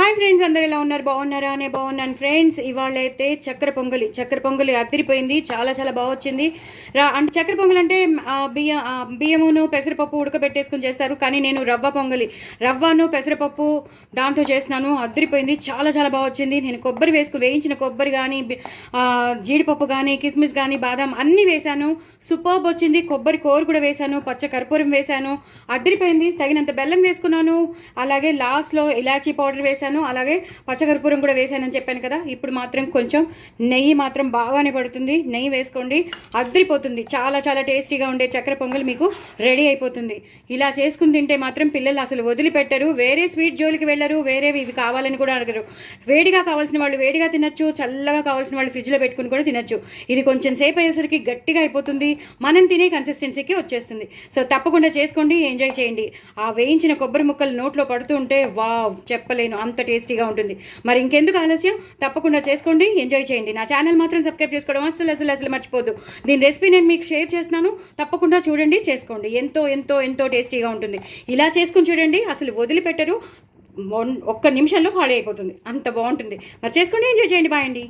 Hi friends, అందరు ఎలా ఉన్నారు? బాగున్నారా? అనే బాగున్నాను ఫ్రెండ్స్. ఇవాళ అయితే చక్కెర పొంగలి అదిరిపోయింది. చాలా చాలా బాగా వచ్చింది. అంటే చక్కెర పొంగలి అంటే బియ్యమును పెసరపప్పు ఉడకబెట్టేసుకుని చేస్తారు. కానీ నేను రవ్వను పెసరపప్పు దాంతో చేసినాను. అదిరిపోయింది. చాలా చాలా బాగా వచ్చింది. నేను కొబ్బరి వేయించిన కొబ్బరి కానీ జీడిపప్పు కానీ కిస్మిస్ కానీ బాదం అన్నీ వేశాను. సూపర్బ్ వచ్చింది. కొబ్బరి కోరు కూడా వేశాను, పచ్చ కర్పూరం వేశాను. అదిరిపోయింది. తగినంత బెల్లం వేసుకున్నాను. అలాగే లాస్ట్లో ఇలాచీ పౌడర్ వేశాను, అలాగే పచ్చకర్పూరం కూడా వేసానని చెప్పాను కదా. ఇప్పుడు మాత్రం కొంచెం నెయ్యి మాత్రం బాగానే పడుతుంది. నెయ్యి వేసుకోండి, అద్రిపోతుంది. చాలా చాలా టేస్టీగా ఉండే చక్కెర పొంగల్ మీకు రెడీ అయిపోతుంది. ఇలా చేసుకుని తింటే మాత్రం పిల్లలు అసలు వదిలిపెట్టరు. వేరే స్వీట్ జోలికి వెళ్ళరు, వేరేవి ఇవి కావాలని కూడా అడగరు. వేడిగా కావాల్సిన వాళ్ళు వేడిగా తినచ్చు, చల్లగా కావాల్సిన వాళ్ళు ఫ్రిడ్జ్లో పెట్టుకుని కూడా తినచ్చు. ఇది కొంచెం సేపు అయ్యేసరికి గట్టిగా అయిపోతుంది, మనం తినే కన్సిస్టెన్సీకి వచ్చేస్తుంది. సో తప్పకుండా చేసుకోండి, ఎంజాయ్ చేయండి. ఆ వేయించిన కొబ్బరి ముక్కలు నోట్లో పడుతూ ఉంటే వావ్ చెప్పలేను, అంత టేస్టీగా ఉంటుంది. మరి ఇంకెందుకు ఆలస్యం, తప్పకుండా చేసుకోండి, ఎంజాయ్ చేయండి. నా ఛానల్ మాత్రం సబ్స్క్రైబ్ చేసుకోవడం అసలు మర్చిపోద్దు. దీని రెసిపీ నేను మీకు షేర్ చేస్తున్నాను, తప్పకుండా చూడండి, చేసుకోండి. ఎంతో ఎంతో ఎంతో టేస్టీగా ఉంటుంది. ఇలా చేసుకుని చూడండి, అసలు వదిలిపెట్టరు. ఒక్క నిమిషంలో ఖాళీ అయిపోతుంది, అంత బాగుంటుంది. మరి చేసుకోండి, ఎంజాయ్ చేయండి. బాయ్ అండి.